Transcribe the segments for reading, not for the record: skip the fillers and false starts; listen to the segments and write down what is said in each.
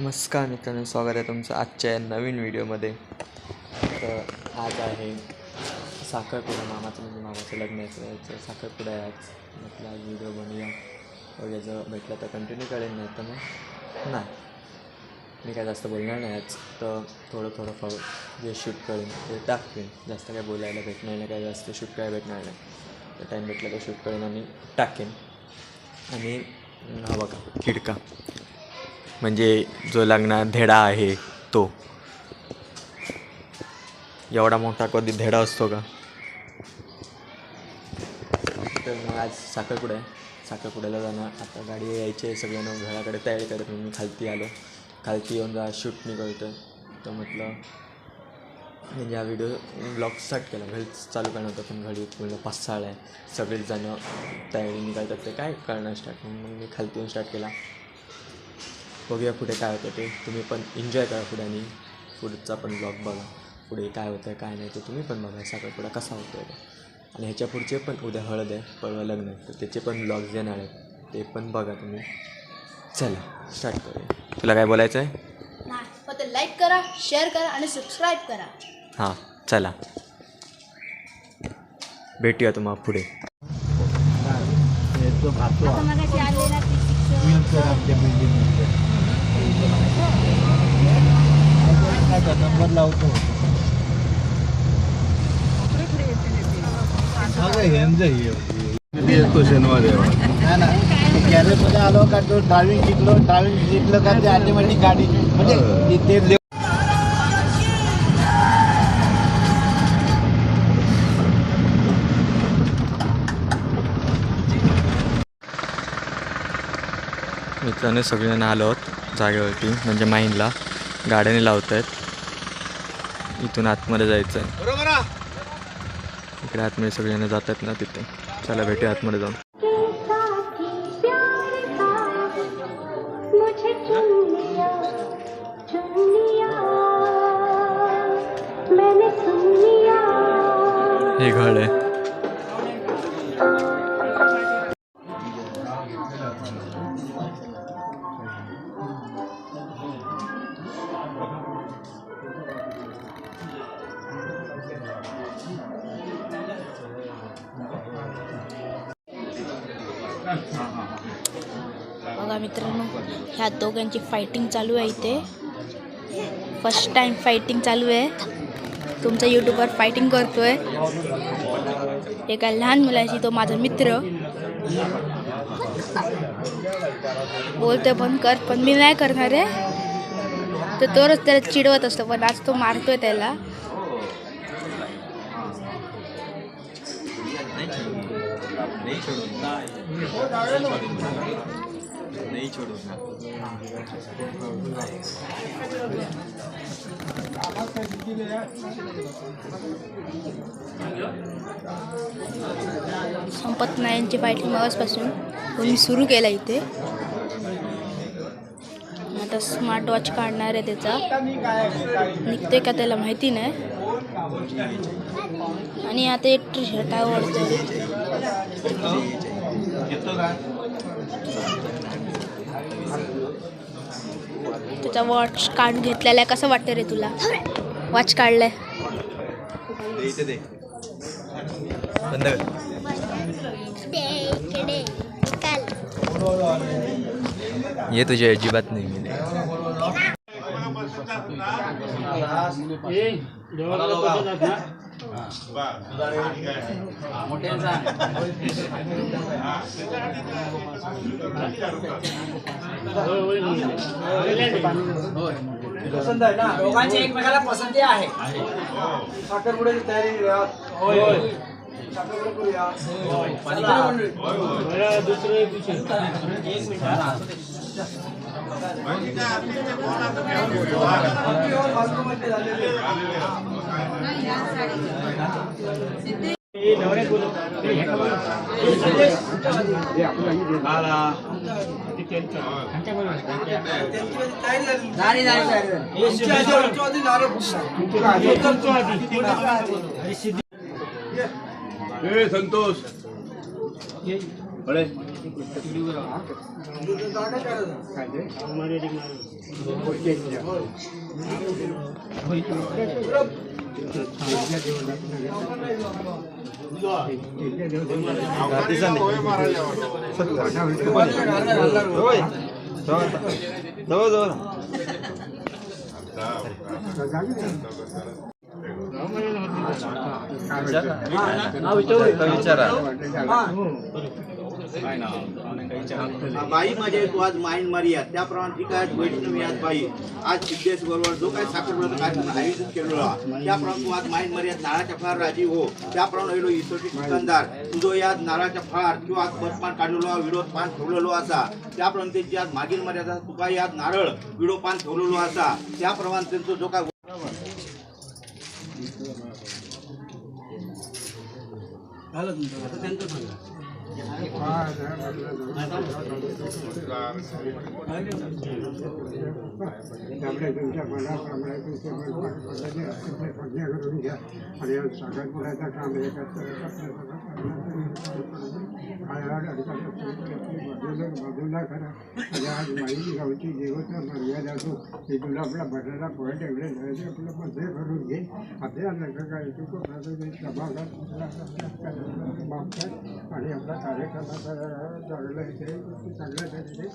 नमस्कार मित्रांनो, स्वागत आहे तुमचं आजच्या या नवीन व्हिडिओमध्ये. तर आज आहे साखरपुडा, मामाचं लग्न याचं साखरपुडा आहे आज. म्हटलं आज व्हिडिओ बनवूया. वगैरे जर भेटलं तर कंटिन्यू करेन, नाही तर मग नाही. मी काय जास्त बोलणार नाही आज. तर थोडं जे शूट करेन ते टाकेन. जास्त काय बोलायला भेटणार नाही, काय जास्त शूट काय भेटणार नाही. तर टाईम भेटला तर शूट करेन आणि टाकेन. आणि हा बघा खिडका, म्हणजे जो लग्नात धेडा आहे तो. एवढा मोठा कधी धेडा असतो का? तर मग आज साखरपुडा आहे. साखरपुड्याला जाणार. आता गाडी यायची आहे, सगळ्यांना घराकडे तयारी करत मी खालती आलो. खालती येऊन शूट निघतो आहे. तर म्हटलं म्हणजे हा व्हिडिओ ब्लॉग स्टार्ट केला. घरी चालू करणार होतं, पण घरी पूर्ण 5-6 आहे. सगळेच जणं तयारी निघालतात, ते काय करणार स्टार्ट. मग मी खालती येऊन स्टार्ट केला. बघूया पुढे काय होतं ते. तुम्ही पण एन्जॉय करा पुढे आणि पुढचा पण ब्लॉग बघा. पुढे काय होतं काय नाही ते तुम्ही पण बघा. साखरपुडा कसा होतो आहे. आणि ह्याच्या पुढचे पण उद्या हळद आहे, परवा लग्न आहे, तर त्याचे पण ब्लॉग्स येणार आहेत, ते पण बघा तुम्ही. चला स्टार्ट करूया. तुला काय बोलायचं आहे? फक्त लाईक करा, शेअर करा आणि सबस्क्राईब करा. हां चला, भेटूया तुम्हाला पुढे. नंबर लावतो. येतो शनिवारी. गॅरेजमध्ये आलो का तो ड्रायव्हिंग शिकलो का ते ऑटोमॅटिक गाडी म्हणजे ते. मित्रांनो सगळेजण आलो आहोत जागेवरती, म्हणजे माईनला गाड्याने लावत आहेत. इथून आतमध्ये जायचं आहे. इकडे आतमध्ये सगळेजण जात आहेत ना तिथे. चला भेटूया आतमध्ये जाऊन. हे घर आहे. बघा मित्रांनो, ह्या दोघांची फायटिंग चालू आहे इथे. फर्स्ट टाइम फायटिंग चालू आहे. तुमचा यूट्यूबवर फायटिंग करतोय एका लहान मुलाशी. तो माझा मित्र बोलतोय पण कर, पण मी नाही करणार आहे. तर तोच त्याला चिडवत असतो, पण आज तो मारतोय त्याला. संपत नाही यांची फायटिंग मगासपासून. मी सुरू केला इथे. आता स्मार्ट वॉच काढणार आहे, त्याचा निघते का त्याला माहिती नाही. आणि आता एक टी शर्ट आवडतो. त्याचा वॉच काढून घेतलेला आहे. कसं वाटतं रे तुला? वॉच काढलाय. ये तुझी अजिबात नाही गेले. दोघांची एकमेकाला पसंती आहे. साखरपुड्याची तयारी दुसरे संतोष बाई माझ्या तू आज माईन मारिया त्याप्रमाणे ठीक आहे वैष्णवी आज बाई आज सिद्धेश बरोबर जो काही साखरपुड्याचा कार्यक्रम आयोजित केलेला त्याप्रमाणे तू आज माईन मारियात नारळाच्या फळार राजी हो त्याप्रमाणे येलो इसोटी दुकानदार तुझो याद नारळाच्या फळार किंवा आज बसपान काढलेलो विडोत पान ठेवलेलो असा त्याप्रमाणे त्यांची आज मागील मर्यादा तुका याद नारळ विडो पान ठेवलेलो असा त्याप्रमाणे त्यांचा जो काय त्यामुळे तुमच्या मनाप्रमाणे तुमच्या प्रज्ञा करून घ्या आणि साखरपुड्याचं काम हे बाजूला करा आणि आज माई गावची देवता मर्यादा असो की तुला आपला बटाटा पोहे ठेवले जायचे आपलं मध्ये भरून घे आपल्या नका काय तू सभागात मागतात आणि आपला कार्यक्रम चांगलं आहे चांगल्या तरीके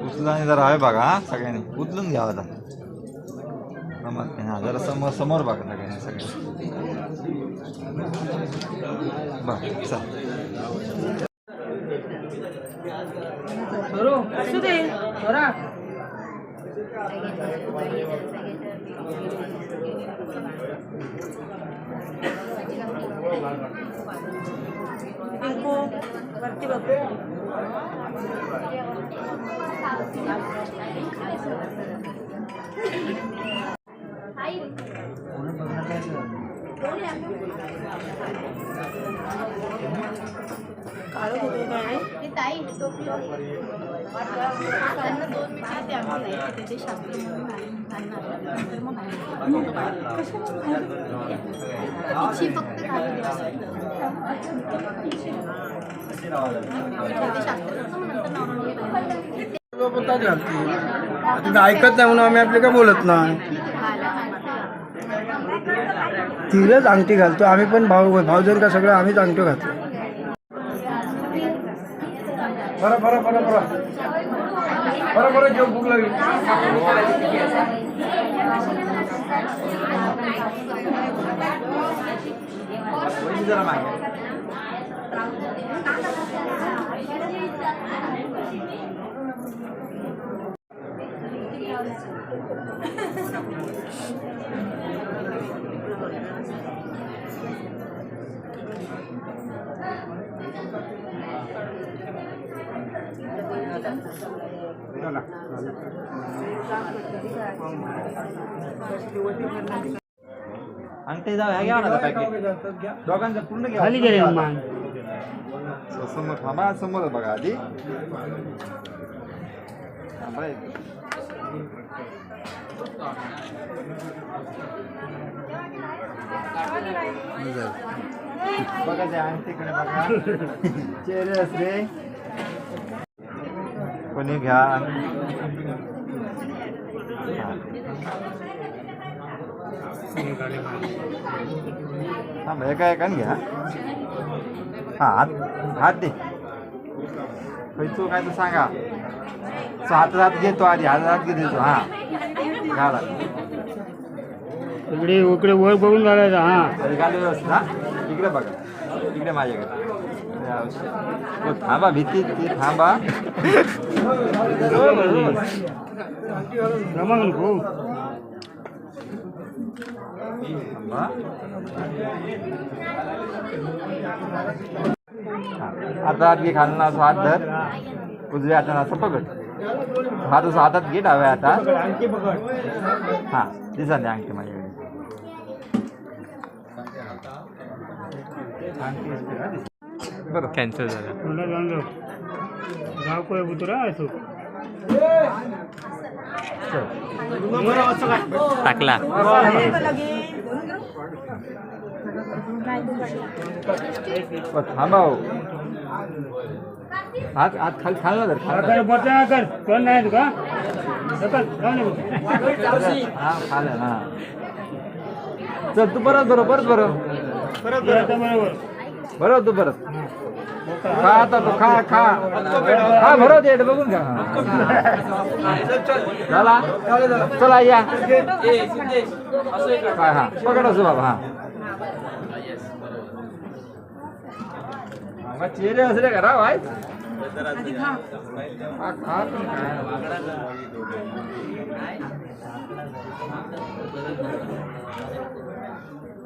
उचला जरा आहे बघा हा सगळ्यांनी उचलून घ्यावा आता हा जरा समोर समोर बघा सगळ्यांनी सगळ्यांनी बघ चल वरती बघ तुम्ही ऐकत नाही म्हणून आम्ही आपले काय बोलत नाही. तिलाच अंगठी घालतो आम्ही पण भाऊजन का सगळं आम्हीच अंगठी घालतो. बरं बरं बरं बरं बरं बरं जेव भूक लागली. अंगठी जाऊ ह्या घ्या ना पॅकेट दोघांचं पूर्ण घ्या. खाली गेले समोर थांबा समोर बघा आधी थांबा बघा त्या अंगठीकडे बघा. चेहरे रे कोणी घ्या. थांबा एका एकाने घ्या. हा हात दे तू काय तू सांगा. तो हातात घेतो आधी हातात घे देतो. हा घाला इकडे इकडे वर बघून घालायचा. हा घालू व्यवस्थित. हा इकडे बघा इकडे माझ्याकडे तो थांबा भीती ती थांबा. जमा नको. थांबा. आता हात घे खालून असं हात धर. उजव्या हाताने असं पकड. हात असं हातात घे डाव्या हातात. हा दिसा नाही अंगठी माझ्याकडे. बरं कॅन्सल झालं. तुला जाऊन जाऊ गाव कोय बुतरा असो टाकला. थांबा हो. हात हात खाली खाल ना धर खाल. बचा कर कोण नाही तुका हा खाल हा. चल तू परत बरोबर बरोबर बरोबर तू परत खा. आता तो खा खा खा भरव दे बघून खा. झाला चला या काय. हा पकड असो बाबा. हा चेहरे असले करा भाई.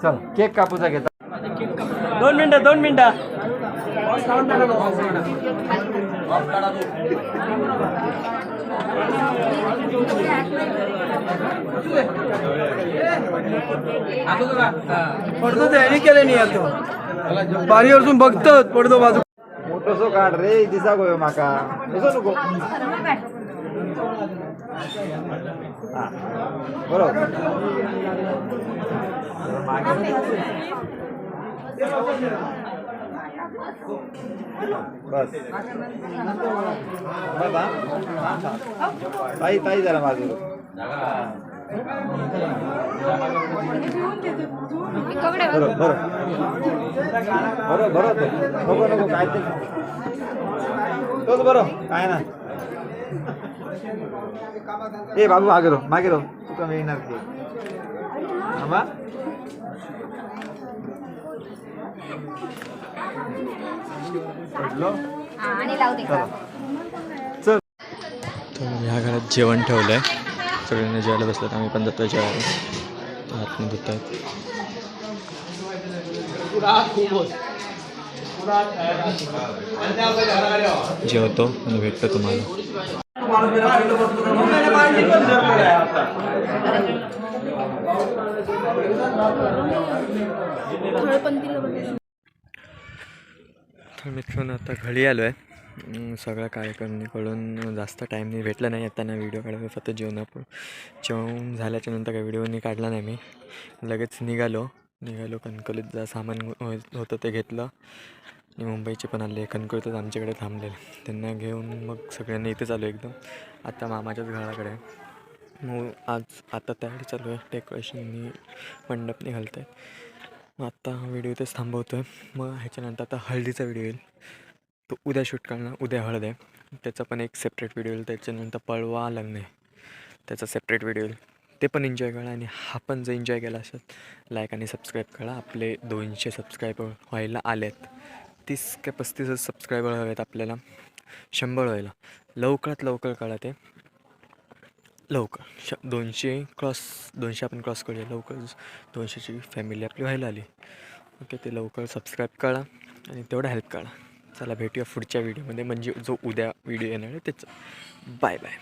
चल केक कापूचा घेता. 2 मिनिटं पडतो तयारी केले नाही आता बारी असून बघतो पडतो बाजू. मोठसो काढ रे दिसा गो माका तसं नको. हा बरोबर बस ताई ताई जरा बाजू. बरोबर बरोबर नको नको काय ते तोच बरं काय ना. ए बाबू मागे रो तुका मिळणार ते. आम्हा चल. तर ह्या घरात जेवण ठेवलं आहे. सगळ्यांना जेवायला बसलं. आम्ही पण जातो जेवायला. हात धुत आहेत. जेवतो आणि भेटतो तुम्हाला. तर मित्रांनो आता घरी आलो आहे. सगळा कार्यक्रमाकडून जास्त टाईम नाही भेटला नाही येताना व्हिडिओ काढायला. फक्त जेवण झाल्याच्या नंतर काही व्हिडिओ नाही काढला नाही मी. लगेच निघालो कणकवलीत जा सामान होतं ते घेतलं आणि मुंबईचे पण आले. कणकवलीतच आमच्याकडे थांबलेले, त्यांना घेऊन मग सगळ्यांनी इथेच आलो एकदम. आता मामाच्याच घराकडे मग आता तयारी चालू आहे. डेकोरेशननी मंडपनी घालत आहे. मग आत्ता व्हिडिओ इथेच थांबवतो आहे. मग ह्याच्यानंतर आता हळदीचा व्हिडिओ येईल, तो उद्या शूट करणार. उद्या हळद आहे, त्याचा पण एक सेपरेट व्हिडिओ येईल. त्याच्यानंतर पळवा लग्न आहे, त्याचा सेपरेट व्हिडिओ येईल. ते पण एन्जॉय करा. आणि हा पण जर एन्जॉय केला असेल लाईक आणि सबस्क्राईब करा. आपले 200 सबस्क्रायबर व्हायला आलेत. 30 का 35 सबस्क्रायबर हवेत आपल्याला 100 व्हायला. लवकरात लवकर करा ते, लवकर 200 आपण क्रॉस करूया लवकर. 200ची फॅमिली आपली व्हायला आली. ओके, ते लवकर सबस्क्राईब करा आणि तेवढा हेल्प करा. चला भेटूया पुढच्या व्हिडिओमध्ये, म्हणजे जो उद्या व्हिडिओ येणार आहे त्याचं. Bye bye.